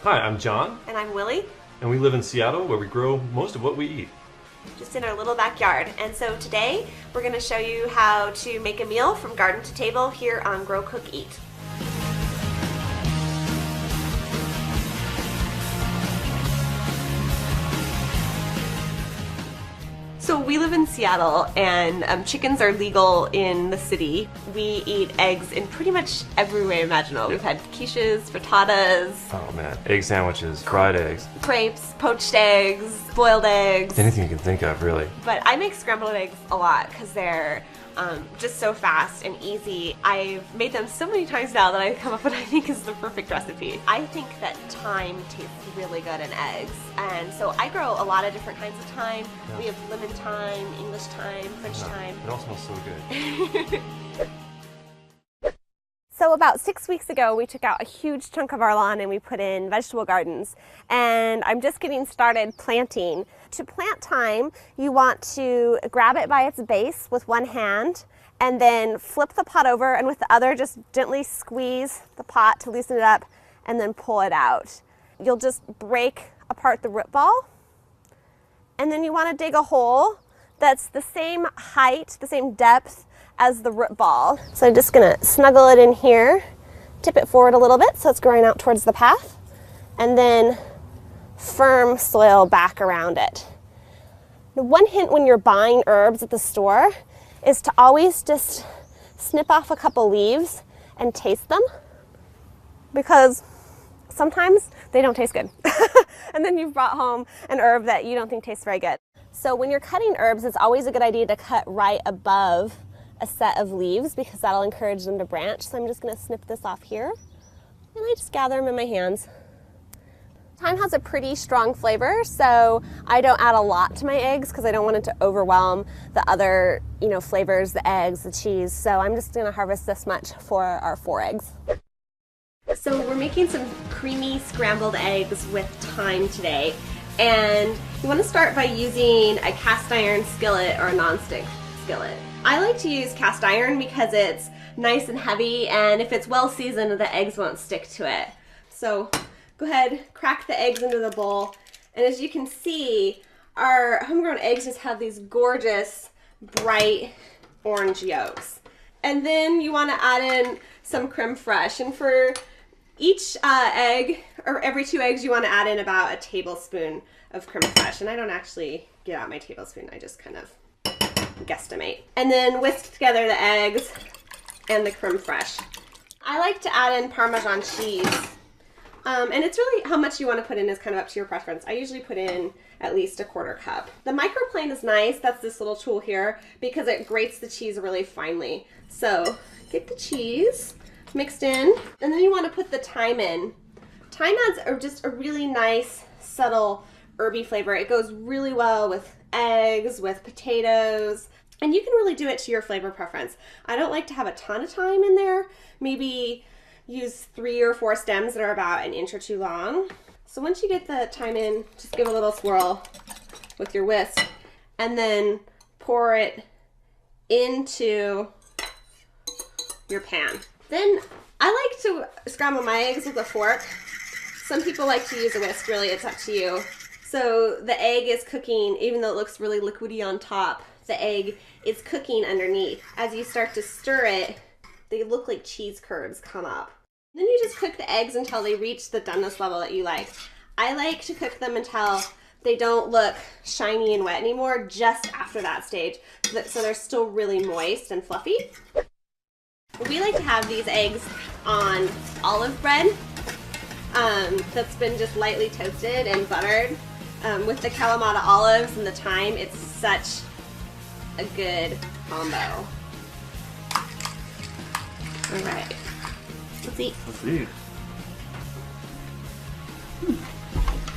Hi, I'm John. And I'm Willie. And we live in Seattle, where we grow most of what we eat. Just in our little backyard. And so today we're going to show you how to make a meal from garden to table here on Grow, Cook, Eat. So we live in Seattle, and chickens are legal in the city. We eat eggs in pretty much every way imaginable. We've had quiches, frittatas. Oh man, egg sandwiches, fried eggs. Crepes, poached eggs, boiled eggs. Anything you can think of, really. But I make scrambled eggs a lot because they're just so fast and easy. I've made them so many times now that I've come up with what I think is the perfect recipe. I think that thyme tastes really good in eggs, and so I grow a lot of different kinds of thyme. Yeah. We have lemon thyme, English thyme, French thyme. It all smells so good. So about 6 weeks ago, we took out a huge chunk of our lawn and we put in vegetable gardens. And I'm just getting started planting. To plant thyme, you want to grab it by its base with one hand and then flip the pot over, and with the other just gently squeeze the pot to loosen it up and then pull it out. You'll just break apart the root ball, and then you want to dig a hole that's the same height, the same depth as the root ball. So I'm just gonna snuggle it in here, tip it forward a little bit so it's growing out towards the path, and then firm soil back around it. The one hint when you're buying herbs at the store is to always just snip off a couple leaves and taste them, because sometimes they don't taste good. And then you've brought home an herb that you don't think tastes very good. So when you're cutting herbs, it's always a good idea to cut right above a set of leaves, because that'll encourage them to branch. So I'm just going to snip this off here, and I just gather them in my hands. Thyme has a pretty strong flavor, so I don't add a lot to my eggs because I don't want it to overwhelm the other, flavors, the eggs, the cheese. So I'm just going to harvest this much for our 4 eggs. So we're making some creamy scrambled eggs with thyme today, and you want to start by using a cast iron skillet or a nonstick skillet. I like to use cast iron because it's nice and heavy, and if it's well seasoned, the eggs won't stick to it. So go ahead, crack the eggs into the bowl, and as you can see, our homegrown eggs just have these gorgeous bright orange yolks. And then you want to add in some creme fraiche, and for each egg, or every 2 eggs, you want to add in about a tablespoon of creme fraiche. And I don't actually get out my tablespoon, I just kind of guesstimate. And then whisk together the eggs and the creme fraiche. I like to add in Parmesan cheese. And it's really how much you want to put in is kind of up to your preference. I usually put in at least a 1/4 cup. The microplane is nice. That's this little tool here because it grates the cheese really finely. So get the cheese mixed in, and then you want to put the thyme in. Thyme adds just a really nice, subtle, herby flavor. It goes really well with eggs, with potatoes, and you can really do it to your flavor preference. I don't like to have a ton of thyme in there. Maybe use 3 or 4 stems that are about 1 inch or 2 long. So once you get the thyme in, just give a little swirl with your whisk, and then pour it into your pan. Then I like to scramble my eggs with a fork. Some people like to use a whisk, really, it's up to you. So the egg is cooking, even though it looks really liquidy on top, the egg is cooking underneath. As you start to stir it, they look like cheese curds come up. Then you just cook the eggs until they reach the doneness level that you like. I like to cook them until they don't look shiny and wet anymore, just after that stage, so they're still really moist and fluffy. We like to have these eggs on olive bread that's been just lightly toasted and buttered. With the Kalamata olives and the thyme, it's such a good combo. All right, let's eat. Let's eat.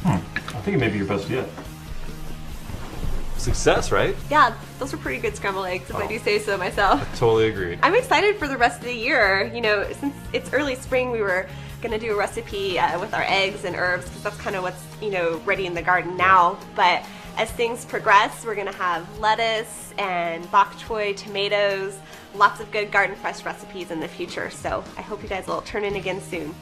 I think it may be your best yet. Success, right? Yeah, those are pretty good scrambled eggs, if I do say so myself. I totally agree. I'm excited for the rest of the year. Since it's early spring, we were gonna do a recipe with our eggs and herbs, because that's kind of what's ready in the garden now. But as things progress, we're gonna have lettuce and bok choy, tomatoes, lots of good garden fresh recipes in the future. So I hope you guys will turn in again soon.